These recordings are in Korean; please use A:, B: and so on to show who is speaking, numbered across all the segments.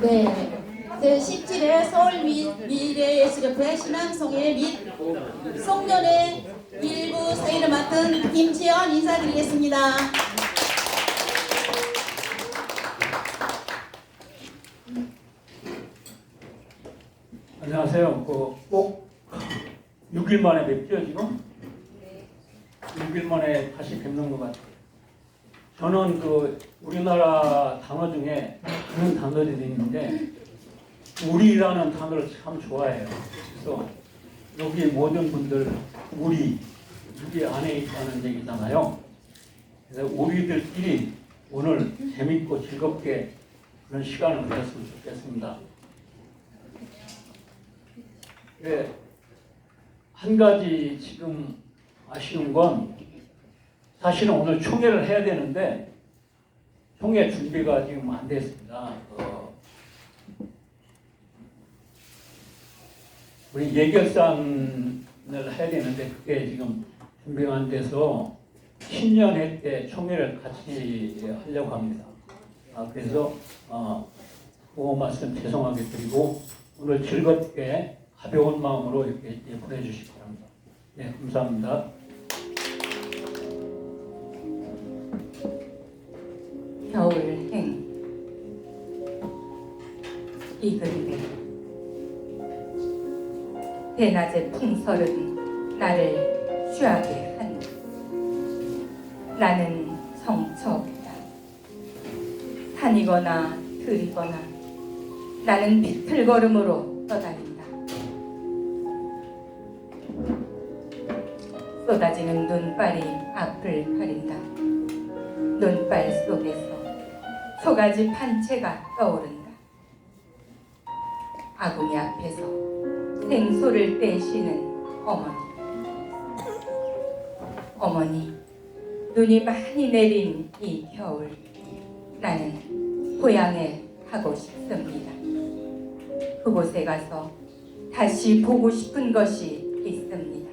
A: 네, 제17회 서울 미래예술협회 신앙송예 및 송년회 일부 사회를 맡은 김지연 인사드리겠습니다.
B: 안녕하세요. 꼭 6일 만에 뵙죠, 지금? 6일 만에 다시 뵙는 것 같아요. 저는 우리나라 단어 중에 그런 단어들이 있는데, 우리라는 단어를 참 좋아해요. 그래서 여기 모든 분들, 우리, 여기 안에 있다는 얘기잖아요. 그래서 우리들끼리 오늘 재밌고 즐겁게 그런 시간을 가졌으면 좋겠습니다. 네, 한 가지 지금 아쉬운 건 사실은 오늘 총회를 해야 되는데 총회 준비가 지금 안 됐습니다. 우리 예결산을 해야 되는데 그게 지금 준비가 안 돼서 신년회 때 총회를 같이 하려고 합니다. 그래서 그 말씀 죄송하게 드리고 오늘 즐겁게 가벼운 마음으로 이렇게 보내주시기 바랍니다. 네, 감사합니다.
C: 겨울행 이 그림에 대낮의 풍설은 나를 취하게 한다. 나는 성처 없다. 산이거나 들이거나 나는 비틀걸음으로 떠다닌다. 쏟아지는 눈발이 앞을 가린다. 눈발 속에서 소가지 판채가 떠오른다. 아궁이 앞에서 생소를 떼시는 어머니. 어머니, 눈이 많이 내린 이 겨울, 나는 고향에 가고 싶습니다. 그곳에 가서 다시 보고 싶은 것이 있습니다.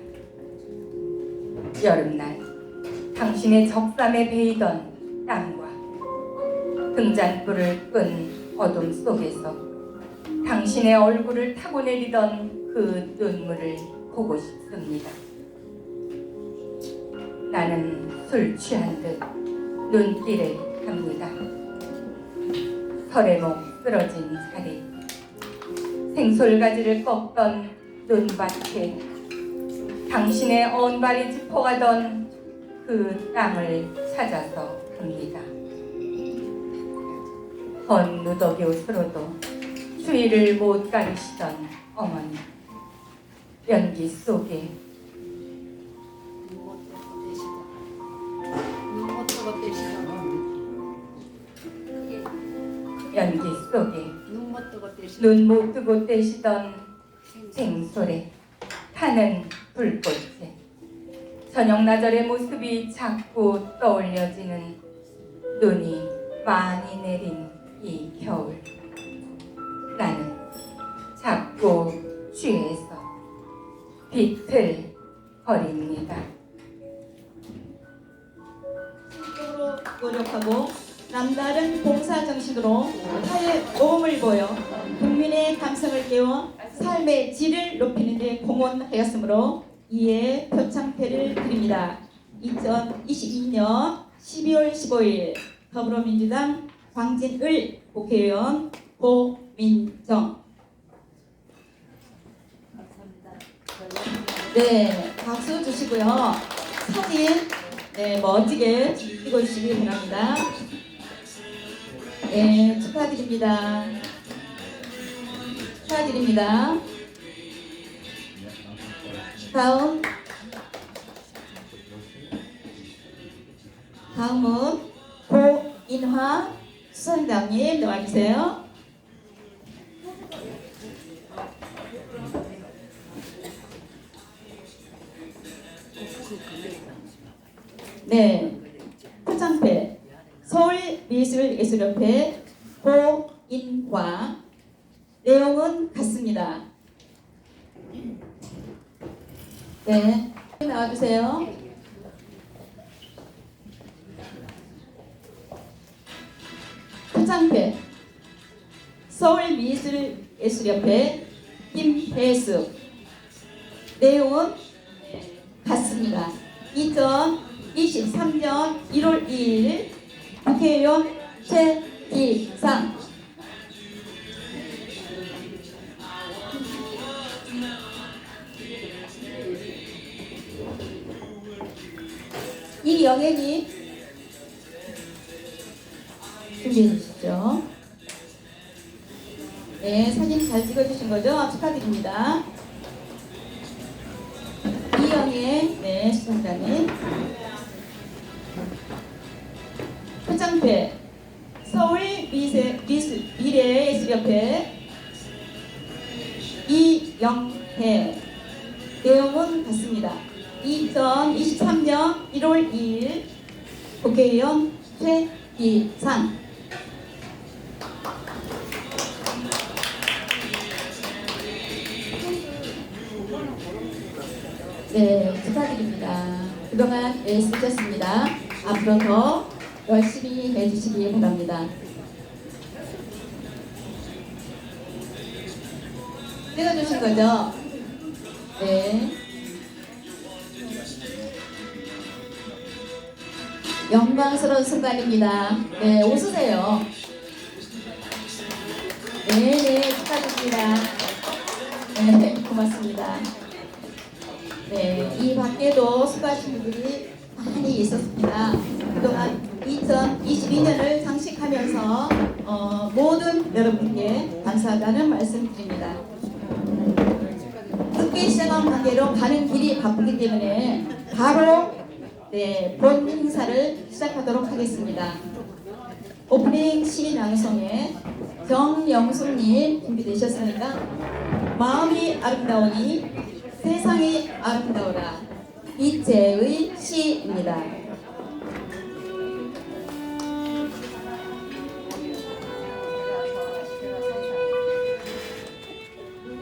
C: 여름날 당신의 적삼에 베이던 땀과 등잔불을 끈 어둠 속에서 당신의 얼굴을 타고 내리던 그 눈물을 보고 싶습니다. 나는 술 취한 듯 눈길을 갑니다. 설에목 쓰러진 자리, 생솔가지를 꺾던 눈밭에 당신의 언발이 짚어가던 그 땅을 찾아서 갑니다. 헌 누더기 옷으로도 추위를 못 가리시던 어머니. 연기 속에 눈 못 뜨고 떼시던 생솔에 타는 불꽃에 저녁나절의 모습이 자꾸 떠올려지는 눈이 많이 내린 이 겨울. 나는 자꾸 취해서 비틀거립니다.
A: 적극적으로 노력하고 남다른 봉사정신으로 타의 모험을 보여 국민의 감성을 깨워 삶의 질을 높이는 데 공헌하였으므로 이에 표창패를 드립니다. 2022년 12월 15일 더불어민주당 광진을 국회의원 고민정. 네, 박수 주시고요. 사진 멋지게 찍어주시기 바랍니다. 네, 축하드립니다. 축하드립니다. 다음은 고인화 수사단장님 나와주세요. 네, 표창패 서울미술예술협회 고인화. 내용은 같습니다. 네, 나와주세요. 표창패 서울미술예술협회 김혜숙. 내용은 같습니다. 2023년 1월 2일 국회의원 최기상. 이영애님 준비해 주시죠. 네, 사진 잘 찍어주신 거죠? 축하드립니다. 이영애, 네, 시청자님. 표창패 서울미래예술협회 이영애. 내용은 같습니다. 2023년 1월 2일 국회의원 최기상. 네, 축하드립니다. 그동안 애쓰셨습니다. 앞으로 더 열심히 해주시기 바랍니다. 찍어주신 거죠? 네. 영광스러운 순간입니다. 네, 웃으세요. 네, 축하드립니다. 네, 고맙습니다. 네, 이 밖에도 수고하신 분들이 많이 있었습니다. 그동안 2022년을 장식하면서 모든 여러분께 감사하다는 말씀드립니다. 늦게 시작한 관계로 가는 길이 바쁘기 때문에 바로 본 행사를 시작하도록 하겠습니다. 오프닝 시 낭송에 정영숙님 준비되셨습니까? 마음이 아름다우니 세상이 아름다워라. 이재의 시입니다.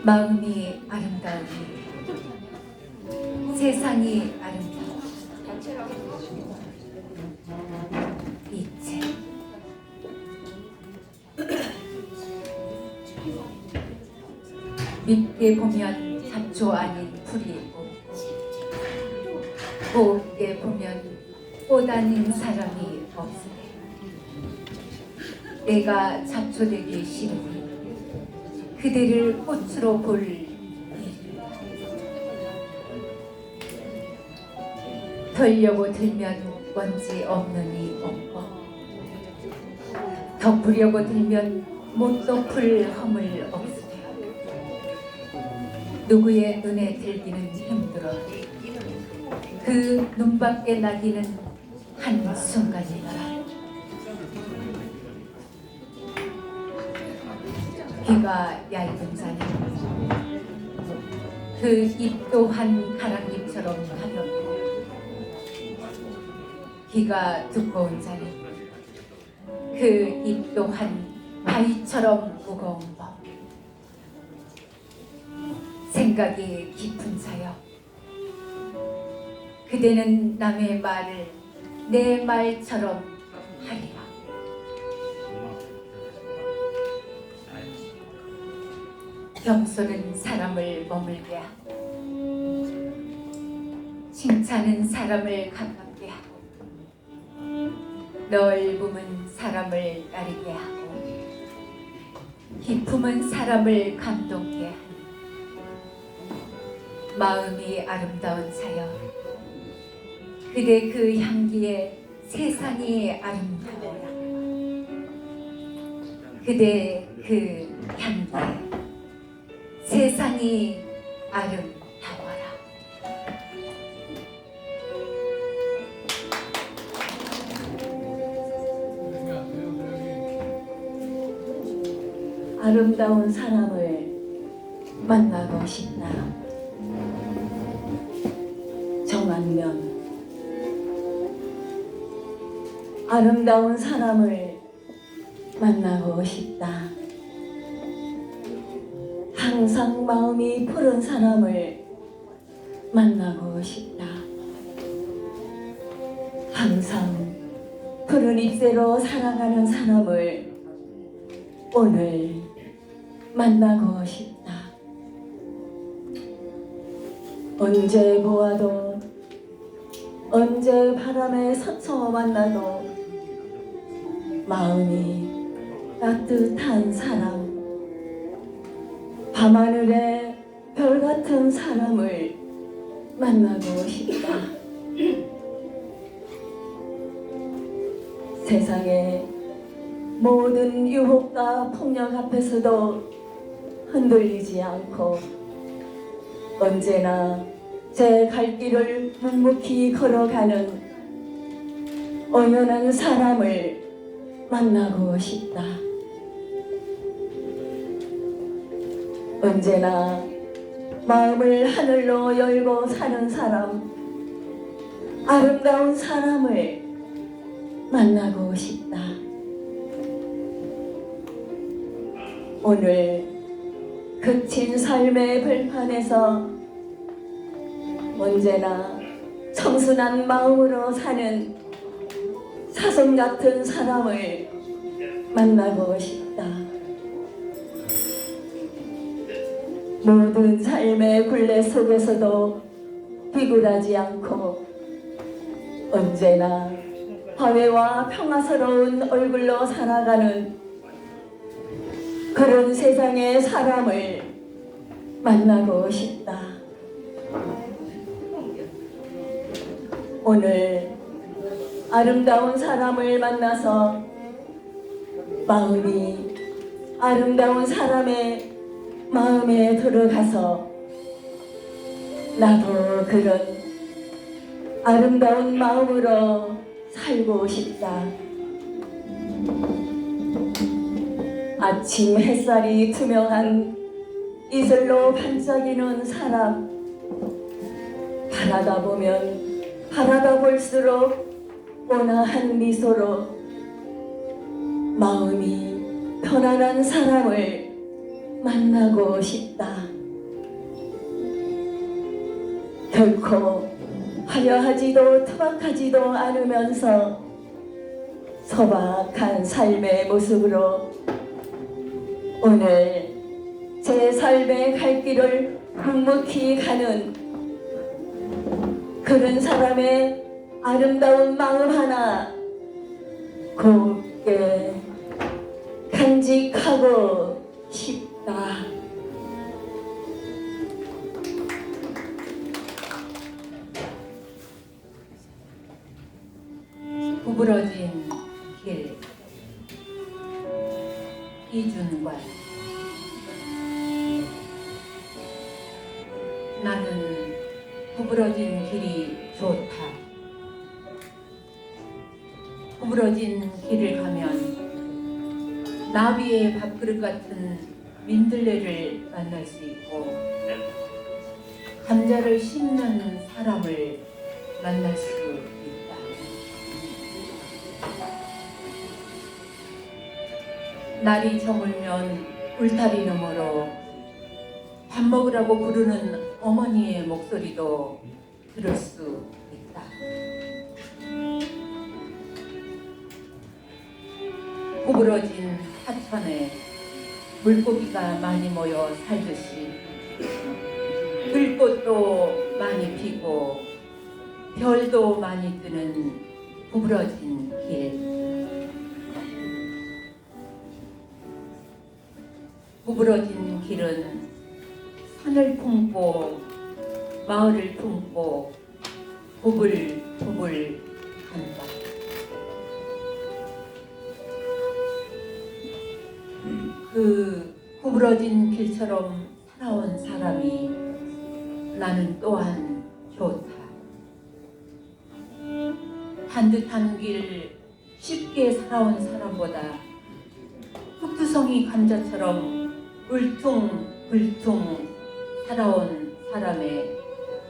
C: 마음이 아름다우니 세상이 아름다워. 이채. 밉게 보면 잡초 아닌 풀이 없고 곱게 보면 꽃 아닌 사람이 없으네. 내가 잡초되기 싫으니 그대를 꽃으로 볼 일. 털려고 들면 먼지 없느니 없고 덮으려고 들면 못 덮을 허물 없으네. 누구의 눈에 들기는 힘들어 그 눈밖에 나기는 한순간이다. 귀가 얇은 자는 그 입 또한 가랑잎처럼 가볍고 귀가 두꺼운 자는 그 입 또한 바위처럼 무거운 법. 생각이 깊은 자여, 그대는 남의 말을 내 말처럼 하리라. 겸손은 사람을 머물게 하고 칭찬은 사람을 가깝게 하고 넓음은 사람을 나르게 하고 기품은 사람을 감동게 하니 마음이 아름다운 자여, 그대 그 향기에 세상이 아름다워라. 그대 그 향기에 세상이 아름다워라.
D: 아름다운 사람을 만나고 싶다. 정한면. 아름다운 사람을 만나고 싶다. 항상 마음이 푸른 사람을 만나고 싶다. 항상 푸른 잎새로 살아가는 사람을 오늘 만나고 싶다. 언제 보아도 언제 바람에 스쳐 만나도 마음이 따뜻한 사람, 밤하늘의 별 같은 사람을 만나고 싶다. 세상의 모든 유혹과 폭력 앞에서도 흔들리지 않고 언제나 제 갈 길을 묵묵히 걸어가는 온연한 사람을 만나고 싶다. 언제나 마음을 하늘로 열고 사는 사람, 아름다운 사람을 만나고 싶다. 오늘 거친 삶의 벌판에서 언제나 청순한 마음으로 사는 사슴 같은 사람을 만나고 싶다. 모든 삶의 굴레 속에서도 비굴하지 않고 언제나 화해와 평화스러운 얼굴로 살아가는 그런 세상의 사람을 만나고 싶다. 오늘 아름다운 사람을 만나서 마음이 아름다운 사람의 마음에 들어가서 나도 그런 아름다운 마음으로 살고 싶다. 아침 햇살이 투명한 이슬로 반짝이는 사람, 바라다 보면 바라다 볼수록 온화한 미소로 마음이 편안한 사람을 만나고 싶다. 결코 화려하지도 투박하지도 않으면서 소박한 삶의 모습으로 오늘 제 삶의 갈 길을 묵묵히 가는 그런 사람의 아름다운 마음 하나 곱게 간직하고 싶다.
C: 구부러진 길 이준관. 나는 구부러진 길이 좋다. 구부러진 길을 가면 나비의 밥그릇 같은 민들레를 만날 수 있고 감자를 씹는 사람을 만날 수 있다. 날이 저물면 울타리 너머로 밥 먹으라고 부르는 어머니의 목소리도 들을 수 있다. 구부러진 하천에 물고기가 많이 모여 살듯이 들꽃도 많이 피고 별도 많이 뜨는 구부러진 길. 구부러진 길은 산을 품고 마을을 품고 부불부불 한다. 그 구부러진 길처럼 살아온 사람이 나는 또한 좋다. 반듯한 길 쉽게 살아온 사람보다 흑두성이 감자처럼 울퉁불퉁 살아온 사람의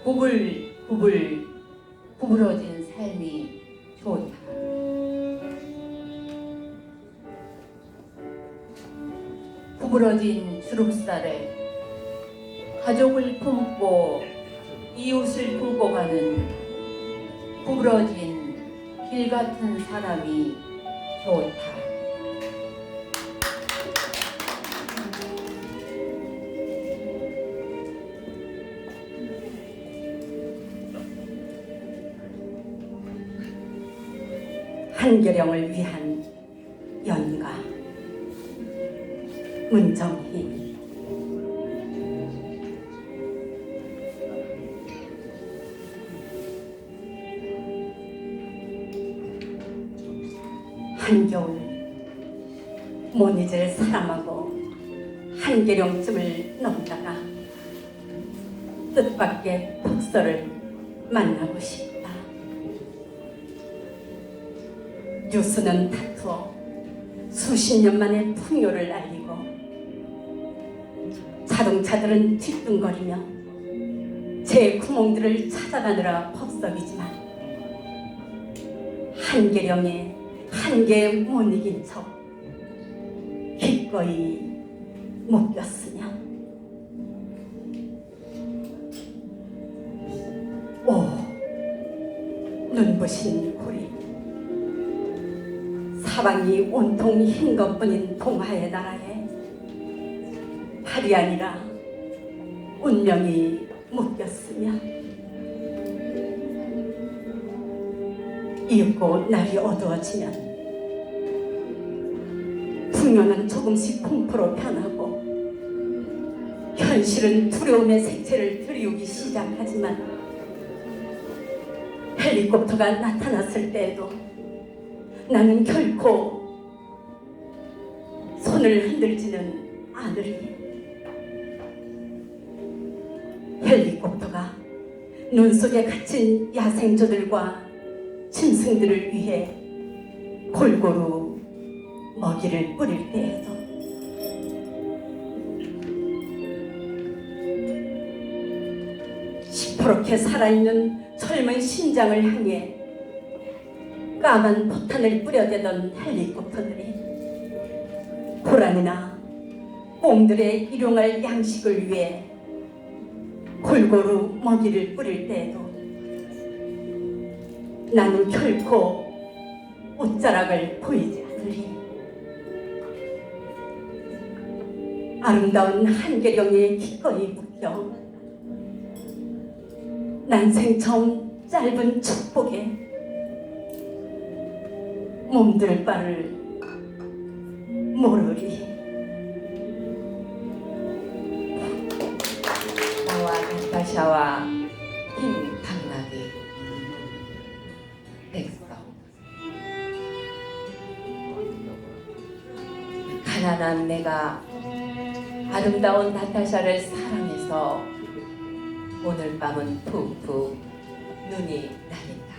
C: 부불부불 구부러진 삶이 좋다. 구부러진 주름살에 가족을 품고 이웃을 품고 가는 구부러진 길 같은 사람이 좋다. 한계령을 위한 연가 문정희. 한겨울 못 잊을 사람하고 한계령쯤을 넘다가 뜻밖의 독서를 만나고 싶다. 뉴스는 다투어 수십 년 만에 풍요를 알리고 자동차들은 뒤뚱거리며 제 구멍들을 찾아가느라 법석이지만 한계령의 한계에 못 이긴 척 기꺼이 묶였으며 오 눈부신 고리 사방이 온통 흰 것뿐인 동화의 나라에 팔이 아니라 운명이 묶였으며 이윽고 날이 어두워지면 풍요는 조금씩 공포로 변하고 현실은 두려움의 색채를 드리우기 시작하지만 헬리콥터가 나타났을 때에도 나는 결코 손을 흔들지는 않으리. 헬리콥터가 눈 속에 갇힌 야생조들과 짐승들을 위해 골고루 먹이를 뿌릴 때에도 시퍼렇게 살아있는 젊은 심장을 향해 까만 포탄을 뿌려대던 헬리콥터들이 고란이나 꽁들의 일용할 양식을 위해 골고루 먹이를 뿌릴 때에도 나는 결코 옷자락을 보이지 않으리. 아름다운 한계령에 기꺼이 묶여 난생 처음 짧은 축복에 몸들 바를 모르리.
E: 나와 나타샤와 흰 당나귀. 백성. 가난한 내가 아름다운 나타샤를 사랑해서 오늘 밤은 푹푹 눈이 내린다.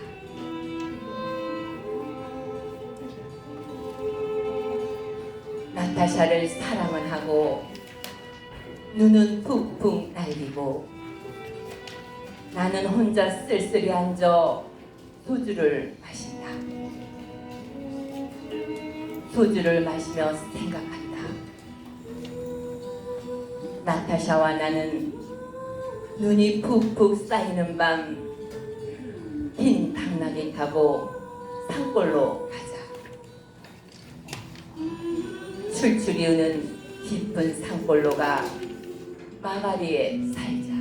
E: 나타샤를 사랑은 하고 눈은 푹푹 날리고 나는 혼자 쓸쓸히 앉아 소주를 마신다. 소주를 마시며 생각한다. 나타샤와 나는 눈이 푹푹 쌓이는 밤 흰 당나귀 타고 산골로 가자. 출출이 우는 깊은 산골로가 마가리에 살자.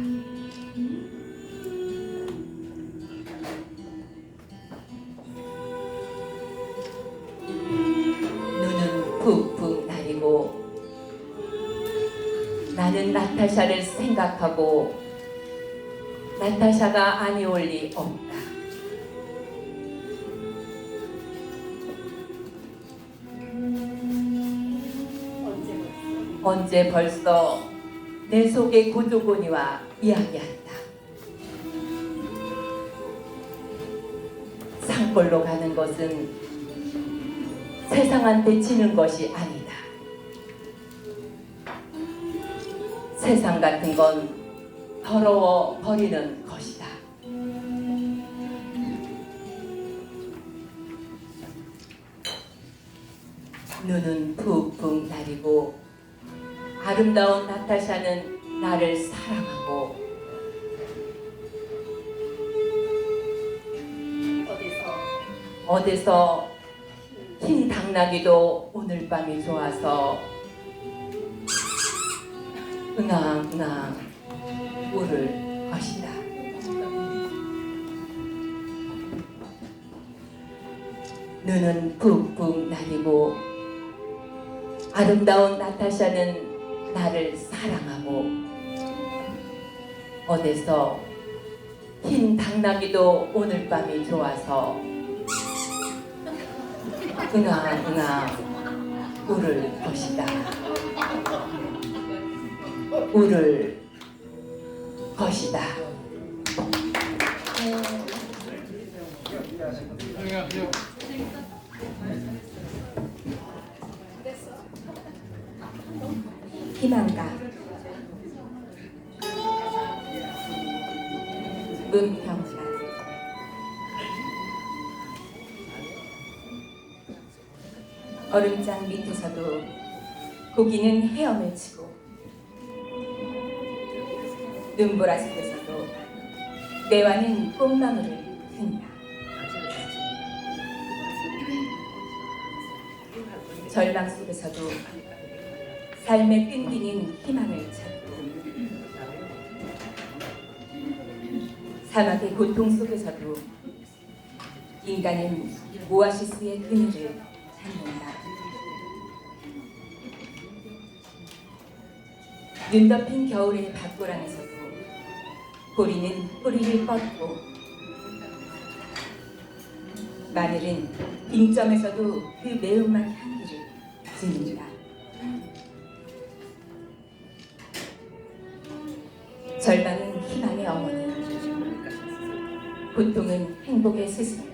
E: 눈은 푹푹 내리고 나는 나타샤를 생각하고 나타샤가 아니올 리 없다. 언제 벌써 내 속의 고조고니와 이야기한다. 산골로 가는 것은 세상한테 지는 것이 아니다. 세상 같은 건 더러워 버리는 것이다. 눈은 푹푹 내리고 아름다운 나타샤는 나를 사랑하고 어디서 흰 당나귀도 오늘 밤이 좋아서 응앙응앙 울을 것이다. 눈은 푹푹 내리고 아름다운 나타샤는 나를 사랑하고 어디서 흰 당나귀도 오늘 밤이 좋아서 응아 울을 것이다. 울을 것이다.
C: 희망가 문평가 얼음장 밑에서도 고기는 헤엄을 치고 눈보라 속에서도 내와는 꽃나무를 든다. 절망 속에서도 삶의 끈기는 희망을 찾고 사막의 고통 속에서도 인간은 오아시스의 그늘을 찾는다. 눈 덮인 겨울의 밭고랑에서도 보리는 뿌리를 뻗고 마늘은 빙점에서도 그 매운맛 향기를 지닌다. 절망은 희망의 어머니, 고통은 행복의 스승.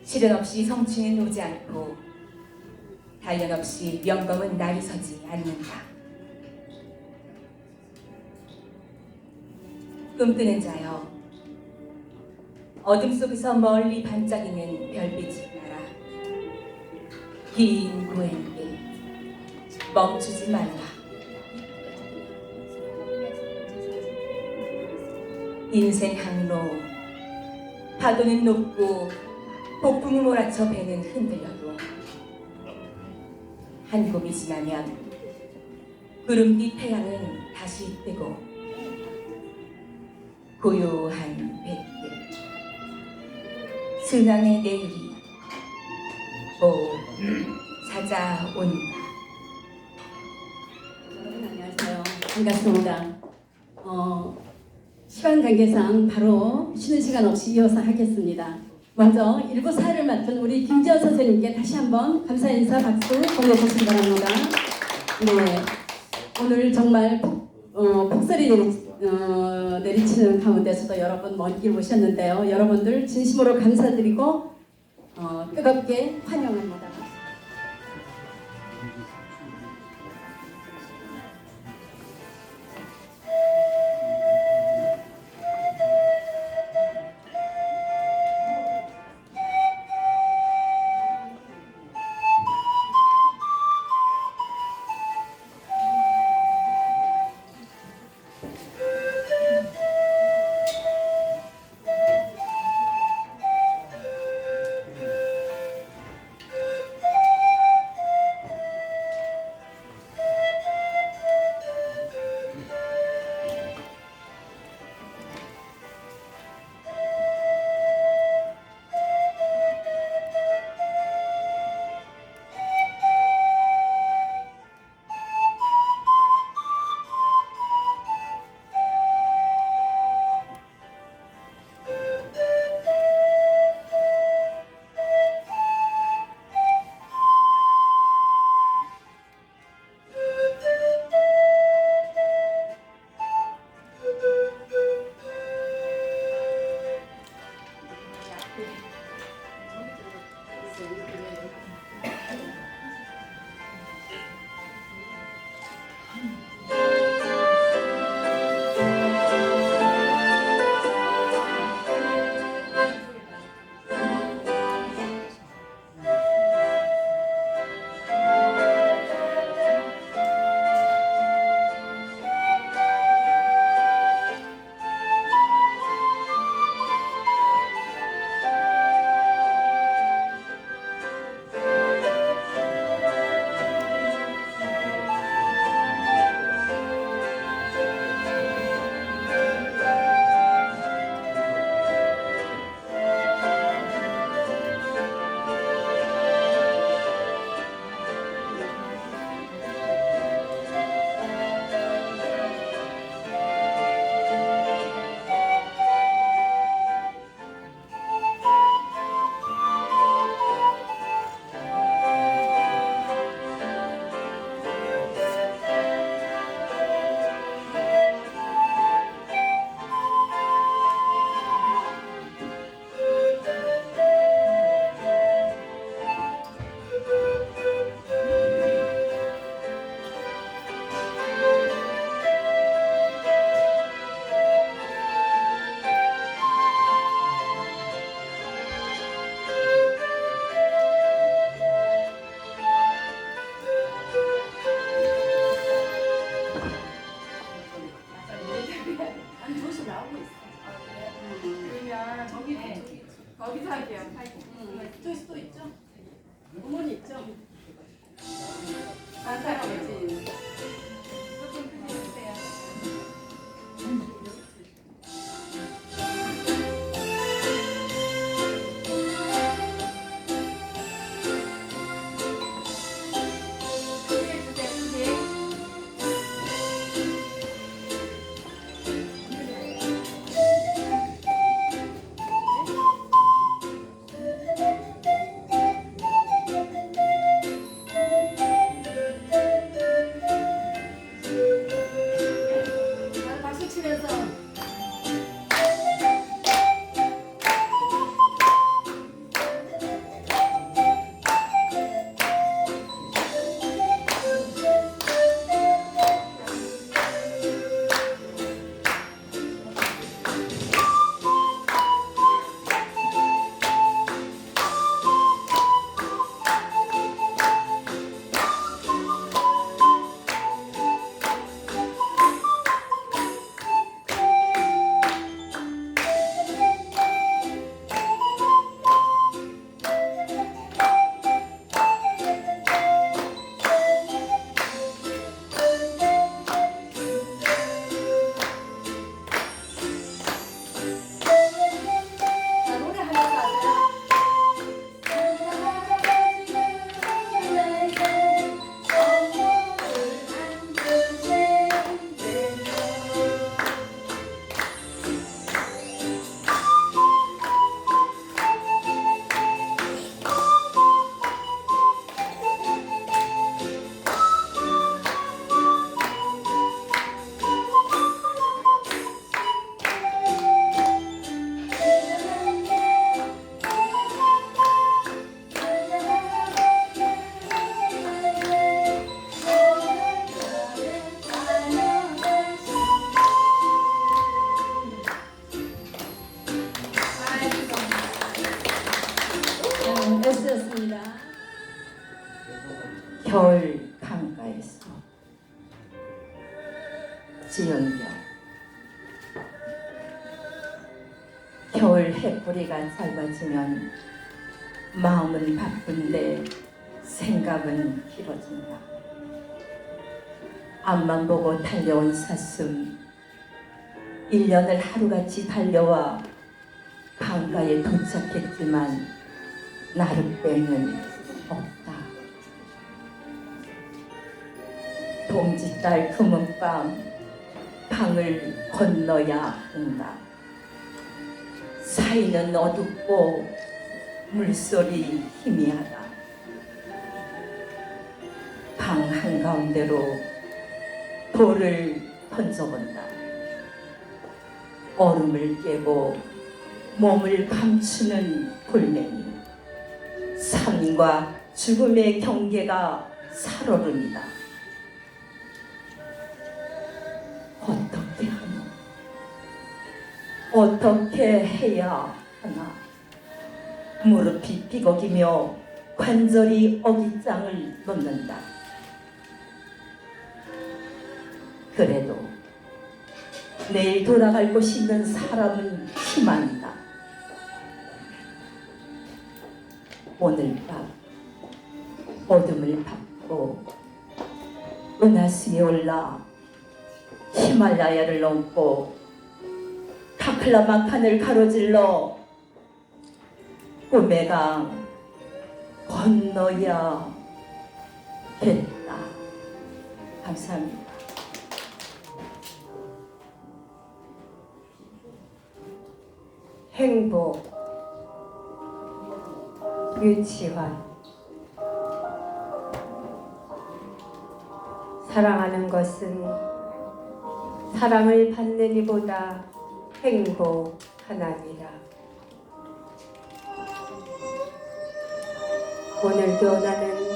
C: 시련 없이 성취는 오지 않고 단련 없이 영광은 날이 서지 않는다. 꿈꾸는 자여, 어둠 속에서 멀리 반짝이는 별빛을 따라 긴 고행길 멈추지 말라. 인생 항로, 파도는 높고 폭풍이 몰아쳐 배는 흔들려도 한 봄이 지나면 구름 뒤 태양은 다시 뜨고 고요한 뱃길 순항의 내일이 또 찾아온다.
F: 안녕하세요. 반갑습니다. 시간 관계상 바로 쉬는 시간 없이 이어서 하겠습니다. 먼저 일부 사회를 맡은 우리 김지연 선생님께 다시 한번 감사 인사 박수 보내주시기 바랍니다. 네, 오늘 정말 폭설이 내리치는 가운데서도 여러분 먼 길 오셨는데요. 여러분들 진심으로 감사드리고 뜨겁게 환영합니다.
C: 겨울 강가에서 지은겨 겨울 해뿌리가 짧아지면 마음은 바쁜데 생각은 길어진다. 앞만 보고 달려온 사슴 1년을 하루같이 달려와 강가에 도착했지만 나를 빼는 없다. 동짓달 금은 밤 강을 건너야 한다. 사이는 어둡고 물소리 희미하다. 강 한가운데로 돌을 던져본다. 얼음을 깨고 몸을 감추는 돌멩이. 삶과 죽음의 경계가 살얼음이다. 어떻게 하노? 어떻게 해야 하나? 무릎이 삐걱이며 관절이 어깃장을 놓는다. 그래도 내일 돌아갈 곳이 있는 사람은 희망이다. 오늘 밤 어둠을 밟고 은하수에 올라 히말라야를 넘고 타클라마칸을 가로질러 꿈의 강 건너야 겠다. 감사합니다. 행복 유치환. 사랑하는 것은 사랑을 받는 이보다 행복하나니라. 오늘도 나는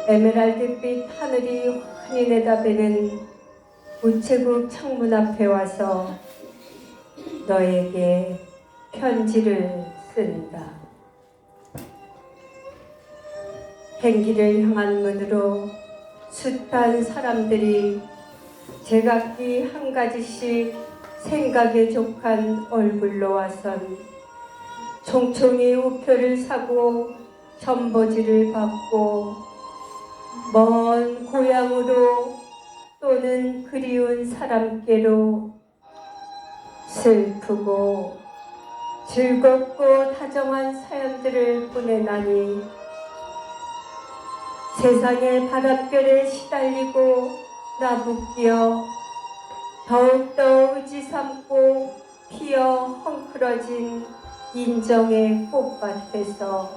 C: 에메랄드빛 하늘이 환히 내다보는 우체국 창문 앞에 와서 너에게 편지를 쓴다. 행기를 향한 문으로 숱한 사람들이 제각기 한 가지씩 생각에 족한 얼굴로 와선 총총히 우표를 사고 전보지를 받고 먼 고향으로 또는 그리운 사람께로 슬프고 즐겁고 다정한 사연들을 보내나니 세상의 바람결에 시달리고 나부끼어 더욱더 의지 삼고 피어 헝클어진 인정의 꽃밭에서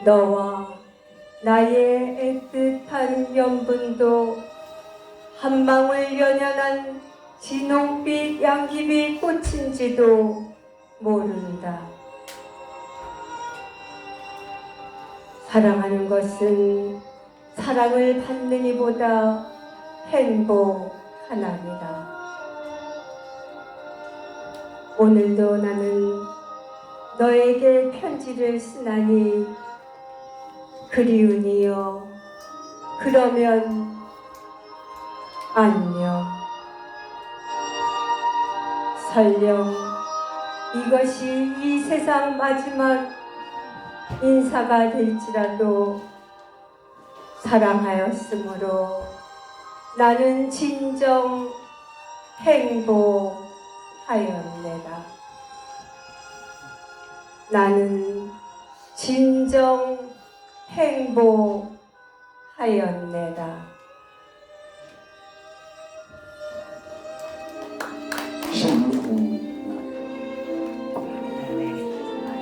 C: 너와 나의 애틋한 연분도 한 방울 연연한 진홍빛 양귀비 꽃인지도 모른다. 사랑하는 것은 사랑을 받는 이보다 행복하나니라. 오늘도 나는 너에게 편지를 쓰나니 그리우니여 그러면 안녕. 설령 이것이 이 세상 마지막 인사가 될지라도 사랑하였으므로 나는 진정 행복하였네라. 나는 진정 행복하였네라.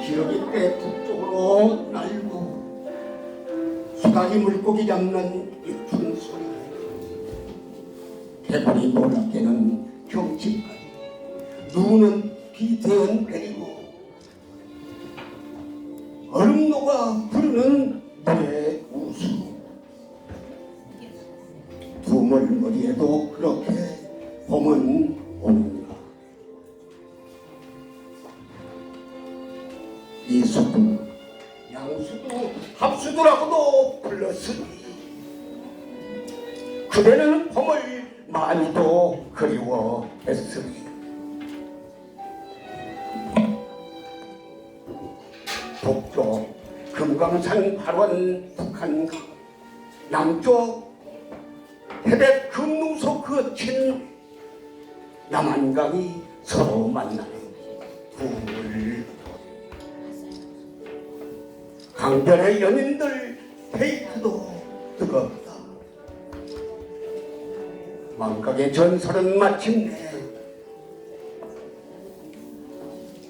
G: 기억이 꽤 북쪽으로 날고 수각이 물고기 잡는 유춘 소리, 개구리 노랗게는 경치까지 누는 비대은 내리고 얼음 녹아 부르는 노래 우수, 두물머리에도 그렇게 봄은 오는가. 이수도 양수도 합수도라고도 불러 불렀으니 그대는 봄을 많이도 그리워했으니 북쪽 금강산 발원 북한강 남쪽 해백 금능소 거친 남한강이 서로 만나는 불 강변의 연인들 데이트도 뜨겁다. 망각의 전설은 마침내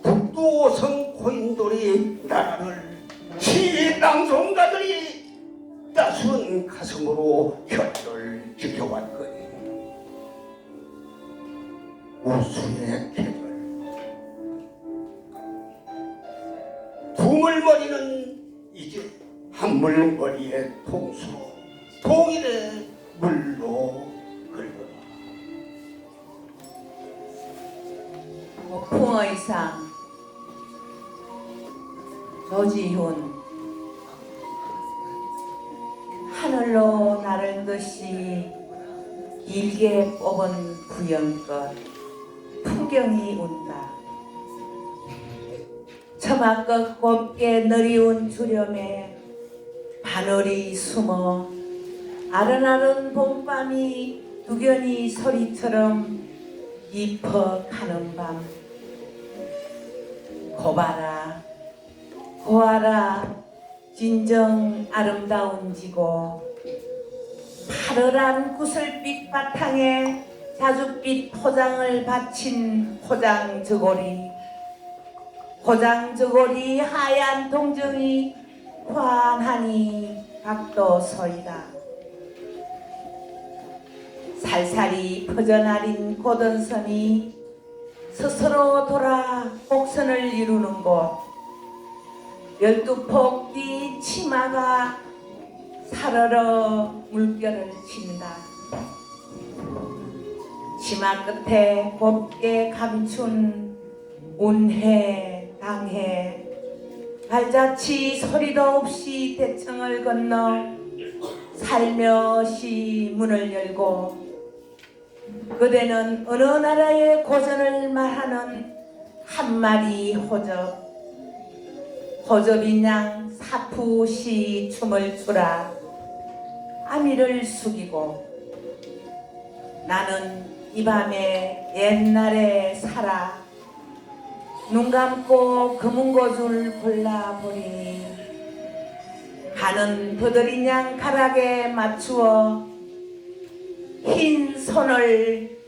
G: 북두오성 코인돌이 나라를 시낭송가들이 따스운 가슴으로 혈을 지켜왔거니 우수의 계절 두물머리는 이제 한물머리의 통수로 동일의 물로 긁어라.
E: 풍어이상 조지훈 하늘로 나를 듯이 길게 뽑은 부연꽃 풍경이 운다. 처마껏 곱게 너리운 주렴에 바늘이 숨어 아른아른 봄밤이 두견이 소리처럼 입어가는 밤 고봐라 고아라 진정 아름다운 지고 파르란 구슬빛 바탕에 자줏빛 포장을 바친 포장저고리 포장저고리 하얀 동정이 환하니 각도서이다. 살살이 퍼져나린 고던선이 스스로 돌아 곡선을 이루는 곳 12폭 뒤 치마가 사르르 물결을 친다. 치마 끝에 곱게 감춘 운해 당해 발자취 소리도 없이 대청을 건너 살며시 문을 열고 그대는 어느 나라의 고전을 말하는 한 마리 호접 호접인 양 사푸시 춤을 추라 아미를 숙이고 나는 이 밤에 옛날에 살아 눈 감고 금은고줄 골라보리니 가는 버들인 양 가락에 맞추어 흰 손을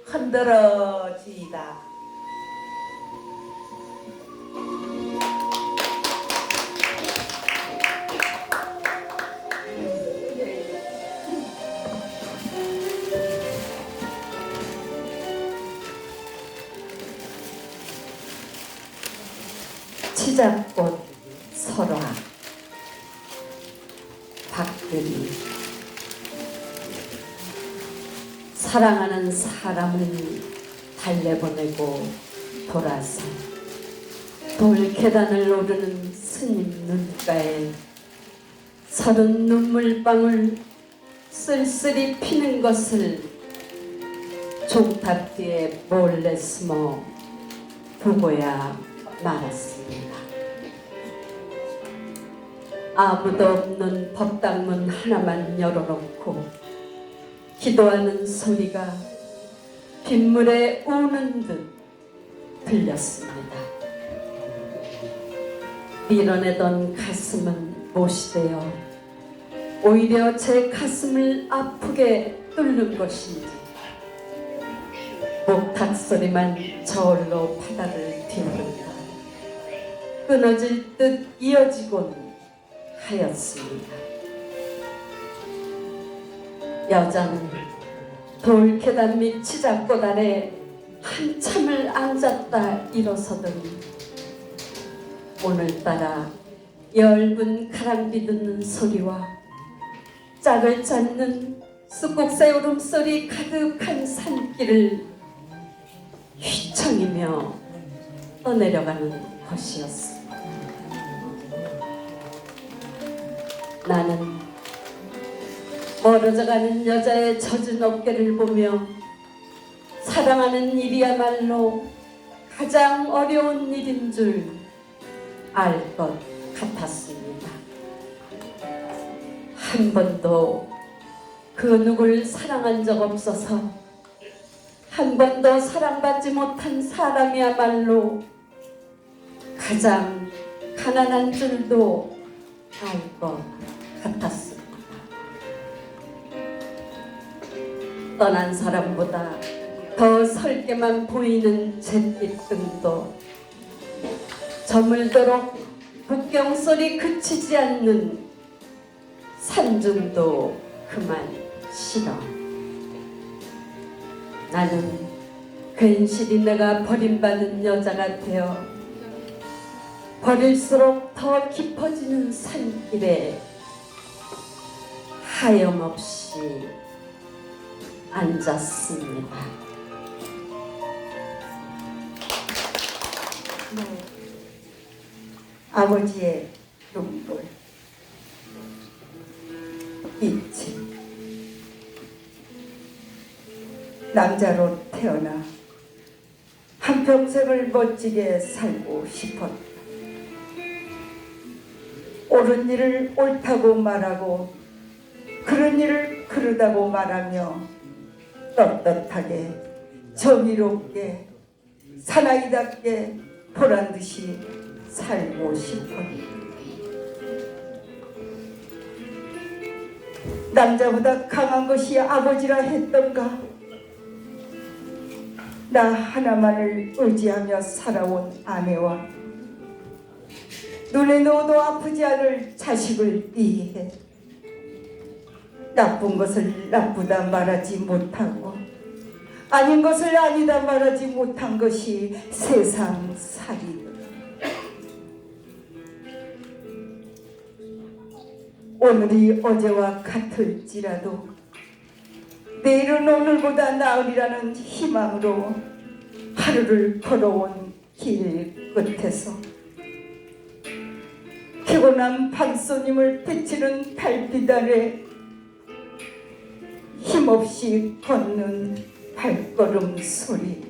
E: 흔들어지이다.
D: 치자꽃 설화 박들이 사랑하는 사람을 달래보내고 돌아서 돌계단을 오르는 스님 눈가에 서른 눈물방울 쓸쓸히 피는 것을 종탑 뒤에 몰래 숨어 보고야 말았습니다. 아무도 없는 법당문 하나만 열어놓고 기도하는 소리가 빗물에 우는 듯 들렸습니다. 밀어내던 가슴은 못이 되어 오히려 제 가슴을 아프게 뚫는 것인지 목탁 소리만 저울로 바다를 뒤흔다 끊어질 듯 이어지곤 하였습니다. 여자는 돌계단 밑 치자꽃 아래 한참을 앉았다 일어서더니 오늘따라 엷은 가랑비 듣는 소리와 짝을 찾는 쑥국새 울음소리 가득한 산길을 휘청이며 떠내려가는 것이었습니다. 나는
F: 멀어져가는 여자의 젖은 어깨를 보며 사랑하는 일이야말로 가장 어려운 일인 줄 알 것 같았습니다. 한 번도 그 누굴 사랑한 적 없어서 한 번도 사랑받지 못한 사람이야말로 가장 가난한 줄도 알 것 같았습니다. 떠난 사람보다 더 설게만 보이는 잿빛 등도 저물도록 북경소리 그치지 않는 산중도 그만 싫어. 나는 괜시리 내가 버림받은 여자가 되어 버릴수록 더 깊어지는 산길에 하염없이 앉았습니다.
D: 아버지의 눈물, 잊지. 남자로 태어나 한평생을 멋지게 살고 싶었다. 옳은 일을 옳다고 말하고 그런 일을 그르다고 말하며 떳떳하게 정의롭게 사나이답게 보란듯이 살고 싶었다. 남자보다 강한 것이 아버지라 했던가? 나 하나만을 의지하며 살아온 아내와 눈에 넣어도 아프지 않을 자식을 위해 나쁜 것을 나쁘다 말하지 못하고 아닌 것을 아니다 말하지 못한 것이 세상 살이다. 오늘이 어제와 같을지라도 내일은 오늘보다 나으리라는 희망으로 하루를 걸어온 길 끝에서 피곤한 밤송임을 비치는 달빛 아래 힘없이 걷는 발걸음 소리,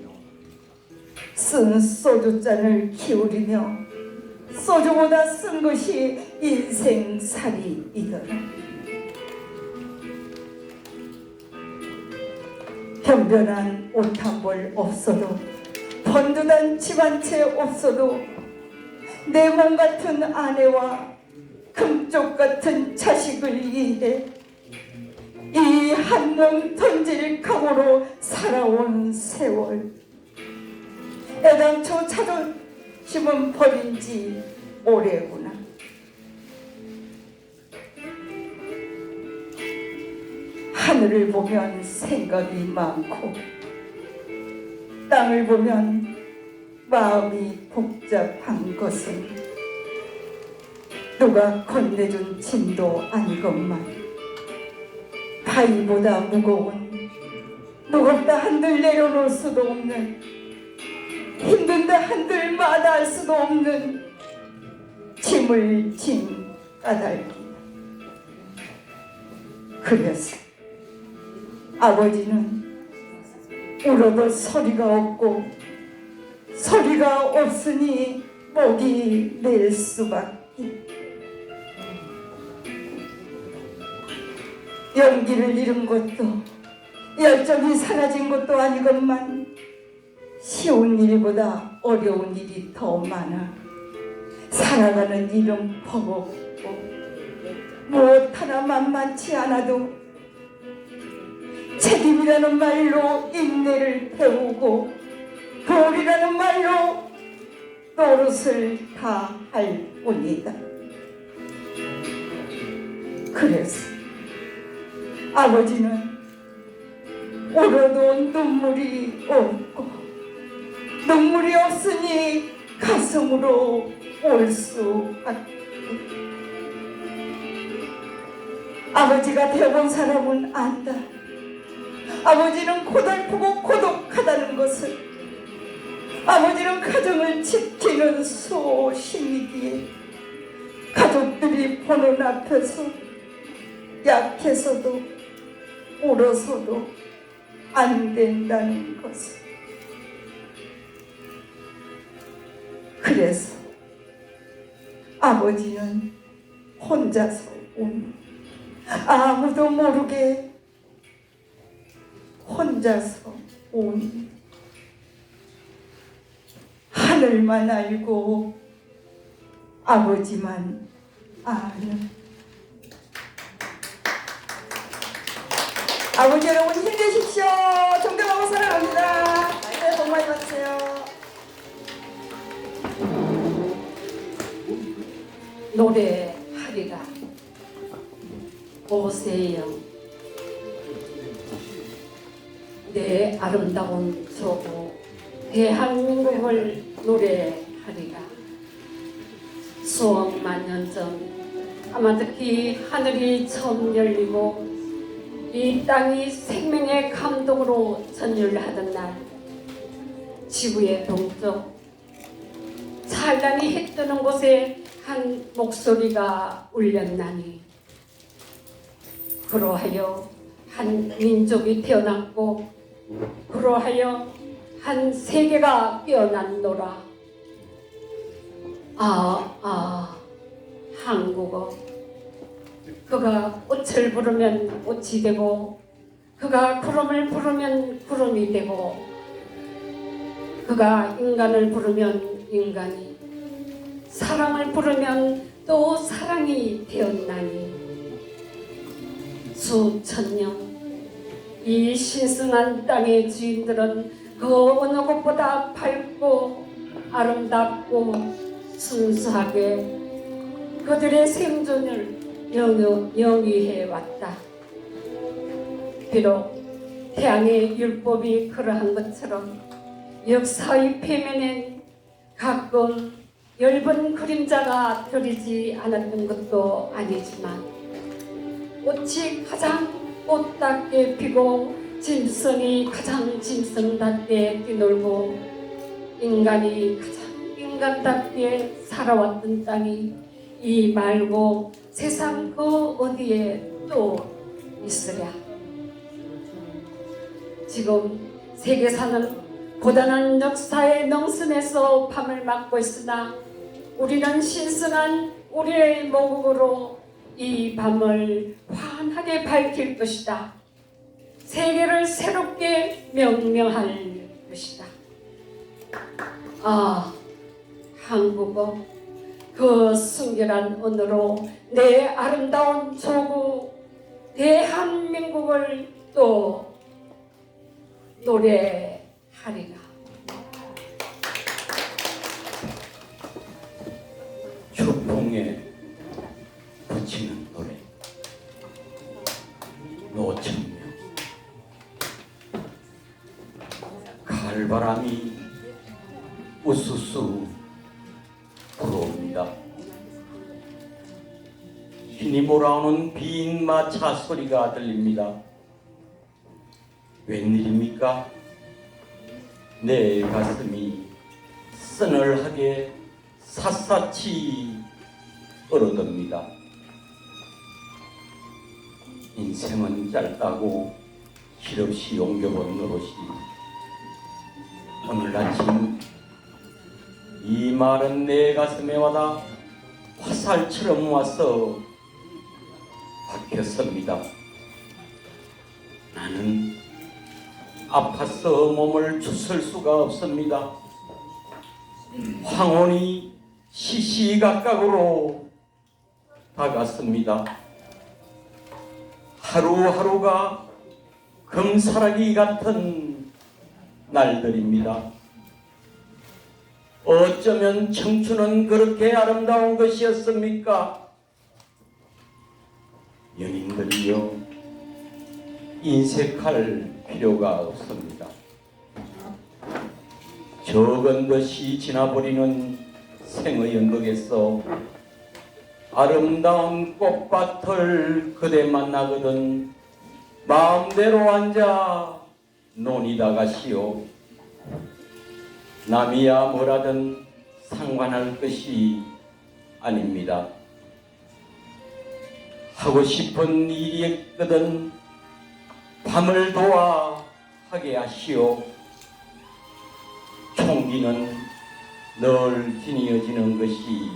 D: 쓴 소주잔을 기울이며 소주보다 쓴 것이 인생살이이더라. 변변한 옷 한 벌 없어도 번듯한 집 한 채 없어도 내 몸 같은 아내와 금쪽 같은 자식을 위해 이 한 몸 던질 각오로 살아온 세월, 애당초 자존심은 버린 지 오래구나. 하늘을 보면 생각이 많고 땅을 보면 마음이 복잡한 것은 누가 건네준 짐도 아니건만 바위보다 무거운, 무겁다 한들 내려놓을 수도 없는, 힘든다 한들 마다할 수도 없는 짐을 진 까닭이다. 그래서 아버지는 울어도 소리가 없고 소리가 없으니 목이 낼 수밖에. 용기를 잃은 것도 열정이 사라진 것도 아니건만 쉬운 일보다 어려운 일이 더 많아 살아가는 일은 버겁고 무엇 하나 만만치 않아도 책임이라는 말로 인내를 배우고 도리라는 말로 노릇을 다 할 뿐이다. 그래서 아버지는 울어도 눈물이 없고 눈물이 없으니 가슴으로 올 수밖에. 아버지가 되어본 사람은 안다. 아버지는 고달프고 고독하다는 것을. 아버지는 가정을 지키는 수호신이기에 가족들이 보는 앞에서 약해서도 울어서도 안 된다는 것을. 그래서 아버지는 혼자서 옵니다. 아무도 모르게 혼자서 옵니다. 하늘만 알고 아버지만 아는. 아버지 여러분 힘내십시오. 존경하고 사랑합니다. 네, 복 많이 받으세요.
F: 노래하리라 오세영 내 아름다운 조국 대한민국을 노래하리라. 수억만 년 전 까마득히 하늘이 처음 열리고 이 땅이 생명의 감동으로 전율하던 날, 지구의 동쪽 찬란히 해 뜨는 곳에 한 목소리가 울렸나니, 그로하여 한 민족이 태어났고 그로하여 한 세계가 깨어났노라. 한국어. 그가 꽃을 부르면 꽃이 되고, 그가 구름을 부르면 구름이 되고, 그가 인간을 부르면 인간이, 사랑을 부르면 또 사랑이 되었나니, 수천 년 이 신성한 땅의 주인들은 그 어느 곳보다 밝고 아름답고 순수하게 그들의 생존을 영위해 왔다. 비록 태양의 율법이 그러한 것처럼 역사의 표면엔 가끔 엷은 그림자가 들이지 않았던 것도 아니지만, 꽃이 가장 꽃답게 피고 짐승이 가장 짐승답게 뛰놀고 인간이 가장 인간답게 살아왔던 땅이 이 말고 세상 그 어디에 또 있으랴. 지금 세계사는 고단한 역사의 능선에서 밤을 맞고 있으나 우리는 신성한 우리의 모국으로 이 밤을 환하게 밝힐 것이다. 세계를 새롭게 명명할 것이다. 한국어, 그 순결한 언어로 내 아름다운 조국 대한민국을 또 노래하리라.
G: 추풍에 붙이는 노래 노천명. 가을바람이 우수수 불어옵니다. 힘이 몰아오는 빈 마차 소리가 들립니다. 웬일입니까? 내 가슴이 서늘하게 샅샅이 얼어듭니다. 인생은 짧다고 실없이 옮겨본 노릇이 오늘 아침 이 말은 내 가슴에 와다 화살처럼 와서 박혔습니다. 나는 아파서 몸을 주술 수가 없습니다. 황혼이 시시각각으로 다가섭니다. 하루하루가 금사라기 같은 날들입니다. 어쩌면 청춘은 그렇게 아름다운 것이었습니까? 연인들이여, 인색할 필요가 없습니다. 적은 것이 지나버리는 생의 연극에서 아름다운 꽃밭을 그대 만나거든 마음대로 앉아 논이다 가시오. 남이야 뭐라든 상관할 것이 아닙니다. 하고 싶은 일이 있거든 밤을 도와 하게 하시오. 총기는 늘 지니어지는 것이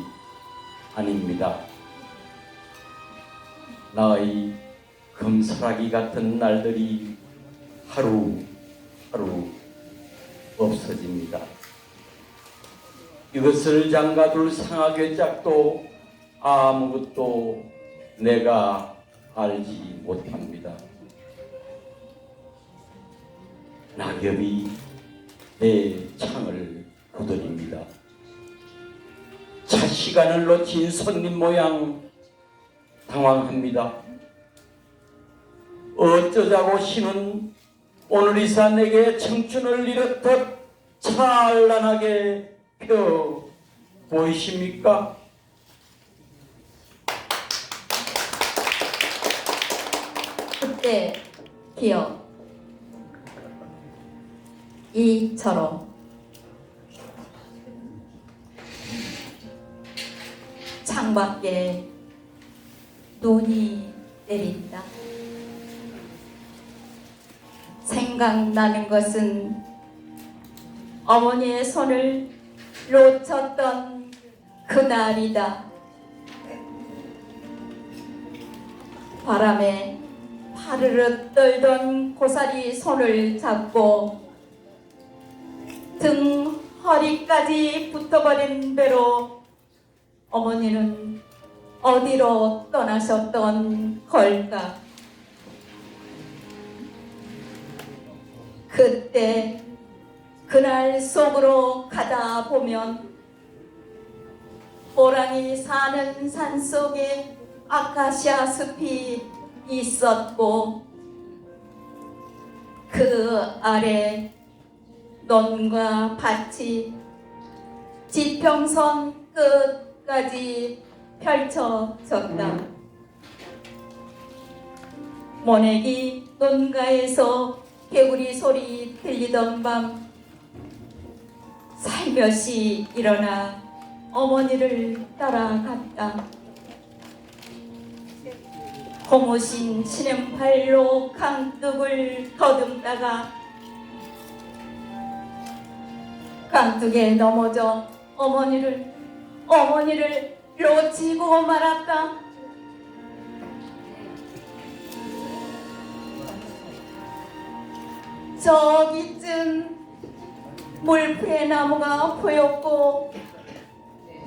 G: 아닙니다. 나의 금사라기 같은 날들이 하루하루 없어집니다. 이것을 장가둘 상하괴 짝도 아무것도 내가 알지 못합니다. 낙엽이 내 창을 두드립니다. 차 시간을 놓친 손님 모양 당황합니다. 어쩌자고 신은 오늘 이사 내게 청춘을 이렇듯 찬란하게 펴 보이십니까?
A: 그때 기억 이처럼 창밖에 눈이 내린다. 생각나는 것은 어머니의 손을 놓쳤던 그날이다. 바람에 파르르 떨던 고사리 손을 잡고 등 허리까지 붙어버린 배로 어머니는 어디로 떠나셨던 걸까? 그때 그날 속으로 가다 보면 호랑이 사는 산속에 아카시아 숲이 있었고 그 아래 논과 밭이 지평선 끝까지 펼쳐졌다. 모내기 논가에서 개구리 소리 들리던 밤 살며시 일어나 어머니를 따라갔다. 고무신 신은 발로 강둑을 더듬다가 강둑에 넘어져 어머니를 놓치고 말았다. 저기쯤 물풀의 나무가 보였고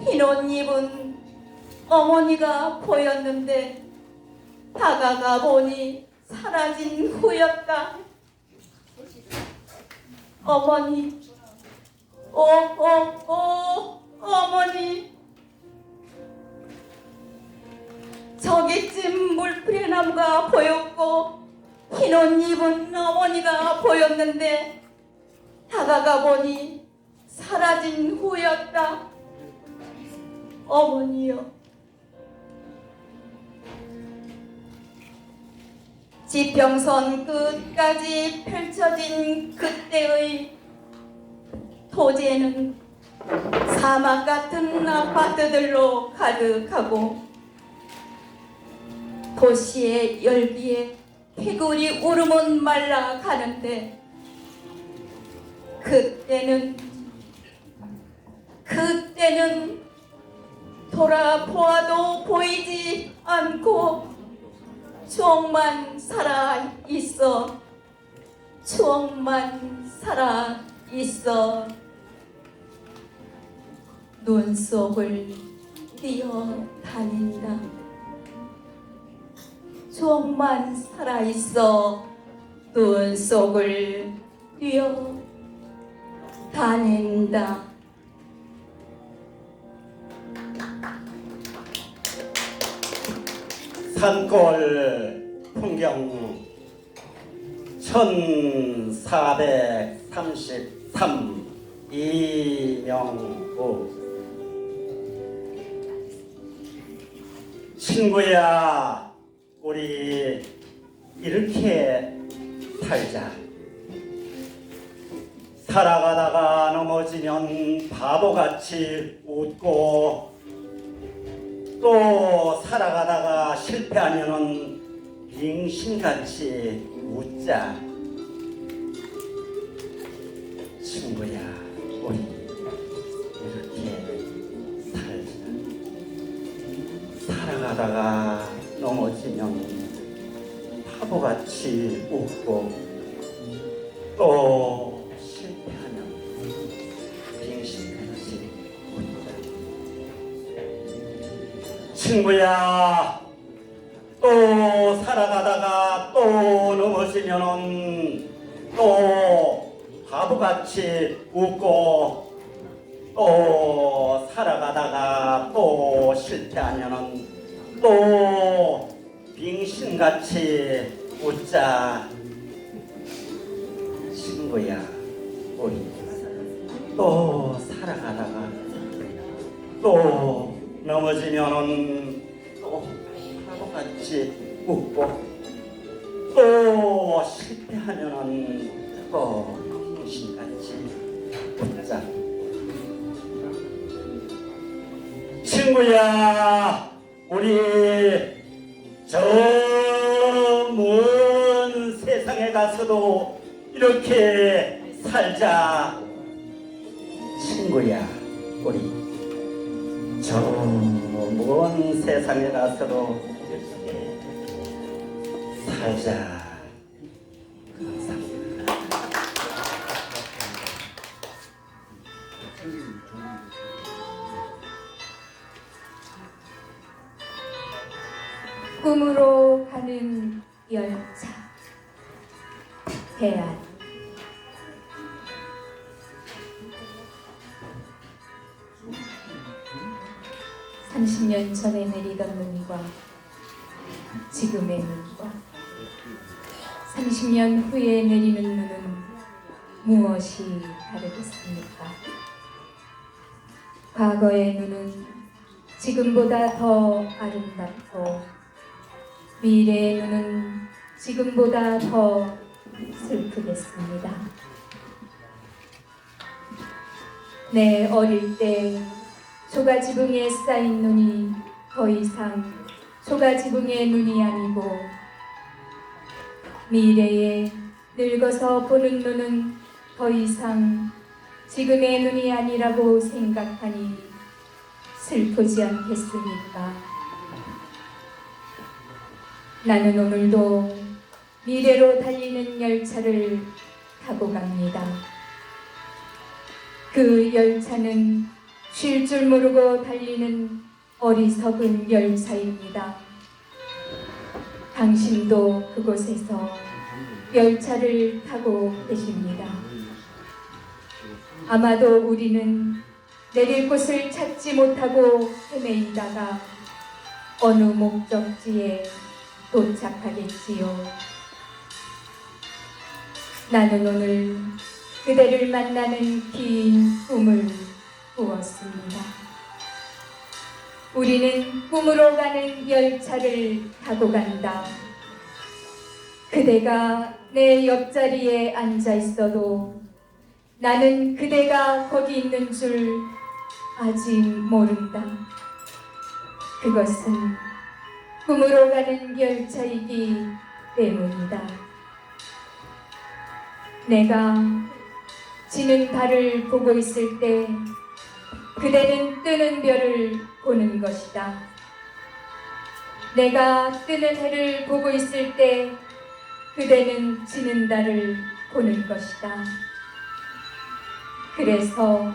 A: 흰 옷 입은 어머니가 보였는데 다가가 보니 사라진 후였다. 어머니, 어머니. 저기쯤 물풀의 나무가 보였고 흰 옷 입은 어머니가 보였는데 다가가 보니 사라진 후였다. 어머니여. 지평선 끝까지 펼쳐진 그때의 토지에는 사막 같은 아파트들로 가득하고 도시의 열기에 개구리 울음은 말라가는데 그때는 돌아보아도 보이지 않고 추억만 살아있어. 추억만 살아있어. 눈 속을 뛰어다닌다. 추억만 살아있어. 눈 속을 뛰어다닌다.
H: 산골 풍경 1433 이명우. 친구야, 우리 이렇게 살자. 살아가다가 넘어지면 바보같이 웃고 또 살아가다가 실패하면은 빙신같이 웃자. 친구야, 우리 이렇게 살자. 살아가다가 넘어지면 바보같이 웃고 또 실패하면 빙신같이 웃자. 친구야, 또 살아가다가 또 넘어지면은 또 바보같이 웃고 또 살아가다가 또 실패하면은 또 빙신같이 웃자. 친구야, 우리 또 살아가다가 또 넘어지면은 또 바보같이 웃고 또 실패하면은 또 빙신같이 웃자. 친구야, 우리 저 먼 세상에 가서도 이렇게 살자. 친구야, 우리 저 먼 세상에 가서도 이렇게 살자. 감사합니다.
C: 꿈으로 가는 열차 대안. (30년) 전에 내리던 눈과 지금의 눈과 30년 후에 내리는 눈은 무엇이 다르겠습니까? 과거의 눈은 지금보다 더 아름답고 미래의 눈은 지금보다 더 슬프겠습니다. 내 어릴 때 초가지붕에 쌓인 눈이 더 이상 초가지붕의 눈이 아니고 미래에 늙어서 보는 눈은 더 이상 지금의 눈이 아니라고 생각하니 슬프지 않겠습니까? 나는 오늘도 미래로 달리는 열차를 타고 갑니다. 그 열차는 쉴 줄 모르고 달리는 어리석은 열차입니다. 당신도 그곳에서 열차를 타고 계십니다. 아마도 우리는 내릴 곳을 찾지 못하고 헤매이다가 어느 목적지에 도착하겠지요. 나는 오늘 그대를 만나는 긴 꿈을 꾸었습니다. 우리는 꿈으로 가는 열차를 타고 간다. 그대가 내 옆자리에 앉아 있어도 나는 그대가 거기 있는 줄 아직 모른다. 그것은 꿈으로 가는 열차이기 때문이다. 내가 지는 달을 보고 있을 때 그대는 뜨는 별을 보는 것이다. 내가 뜨는 해를 보고 있을 때 그대는 지는 달을 보는 것이다. 그래서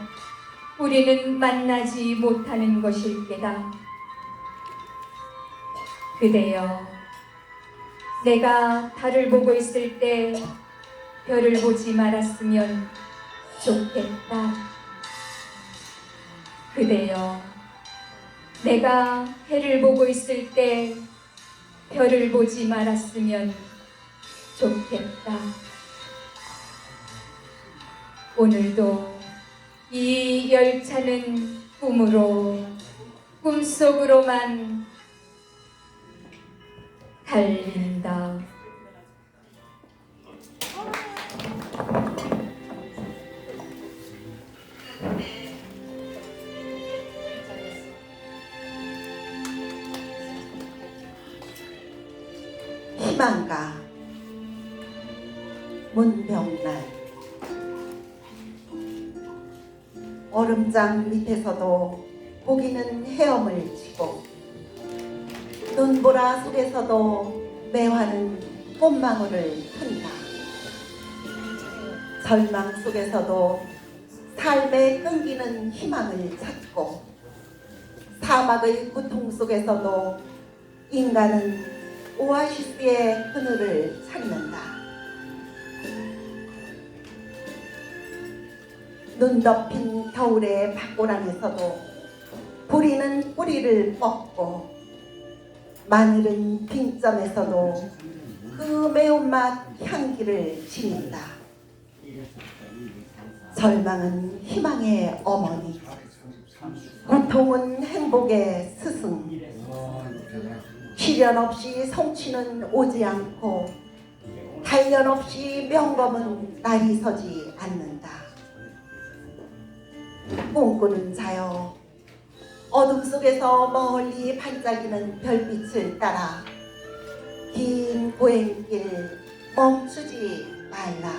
C: 우리는 만나지 못하는 것일 게다. 그대여, 내가 달을 보고 있을 때 별을 보지 말았으면 좋겠다. 그대여, 내가 해를 보고 있을 때 별을 보지 말았으면 좋겠다. 오늘도 이 열차는 꿈속으로만 달린다.
D: 희망가 문병날 얼음장 밑에서도 고기는 헤엄을 치고 눈보라 속에서도 매화는 꽃망울을 푼다. 절망 속에서도 삶에 끊기는 희망을 찾고 사막의 고통 속에서도 인간은 오아시스의 그늘을 찾는다. 눈 덮인 겨울의 밭고랑에서도 보리는 뿌리를 뻗고 마늘은 빈점에서도 그 매운맛 향기를 지닌다. 절망은 희망의 어머니, 고통은 행복의 스승, 시련 없이 성취는 오지 않고 단련 없이 명검은 날이 서지 않는다. 꿈꾸는 자여, 어둠 속에서 멀리 반짝이는 별빛을 따라 긴 고행길 멈추지 말라.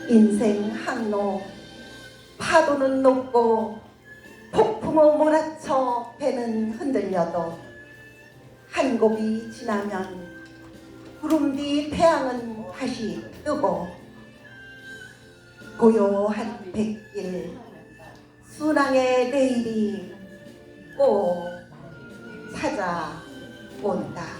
D: 인생 항로 파도는 높고 폭풍우 몰아쳐 배는 흔들려도 한 곱이 지나면 구름 뒤 태양은 다시 뜨고 고요한 백길 순항의 내일이 꼭 찾아온다.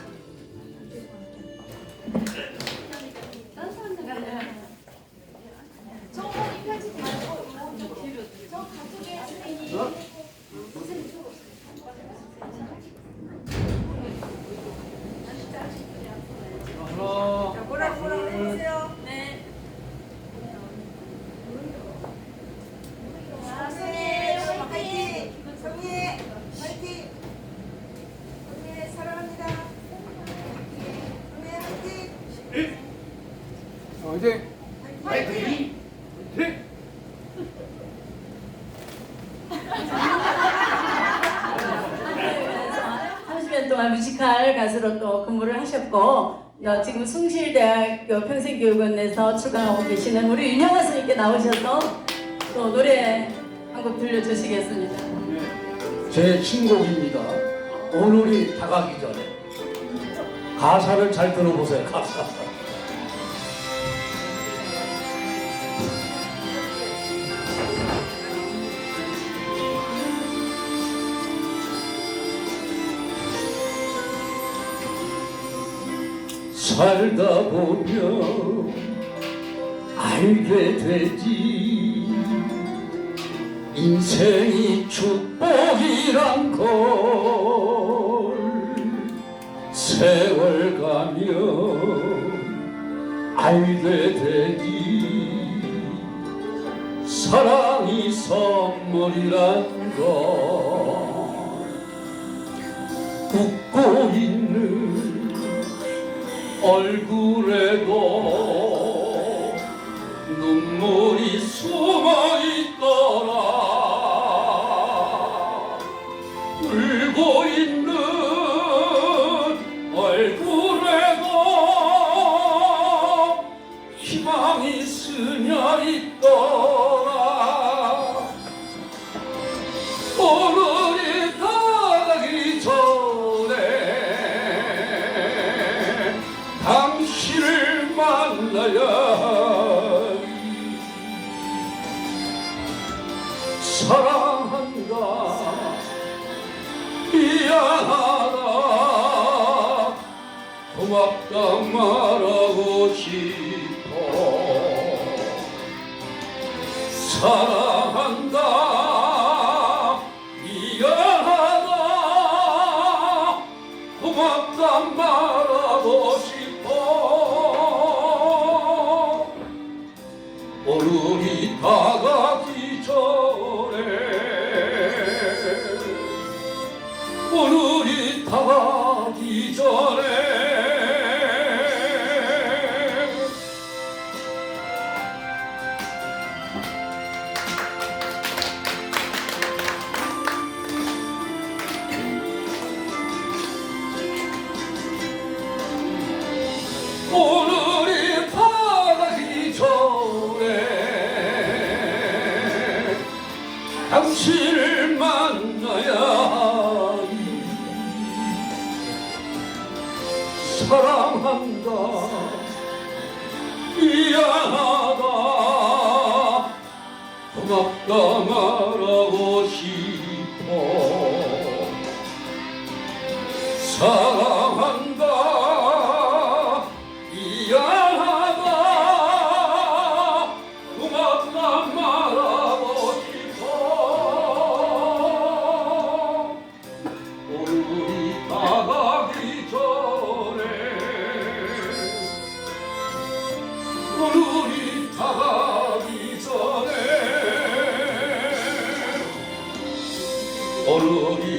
F: 동안 뮤지컬 가수로 또 근무를 하셨고 지금 숭실대학교 평생교육원에서 출강하고 계시는 우리 윤영아 선생님께 나오셔서 또 노래 한 곡 들려주시겠습니다.
I: 제 신곡입니다. 오늘이 다가기 전에. 가사를 잘 들어보세요. 가사. 살다 보면 알게 되지 인생이 축복이란 걸. 세월 가면 알게 되지 사랑이 선물이란 걸. 웃고 있는 얼굴에도 눈물이 숨어 있더라. 울고 있는 얼굴에도 희망이 스며 있더라. 오늘이 다가기 전에 당신을 만나야 사랑한다 미안하다 고맙다 말하고 싶어. 사랑한다 미안하다 고맙다 말하고 싶어. 오늘이 다가기 전에 오늘이 다가기 전에 사랑한다 미안하다 고맙다 말하고 싶어 사랑한다 미안하다 고맙다 말하고 싶어 오늘이 다가기 전에 오늘이 다가기 전에 오늘이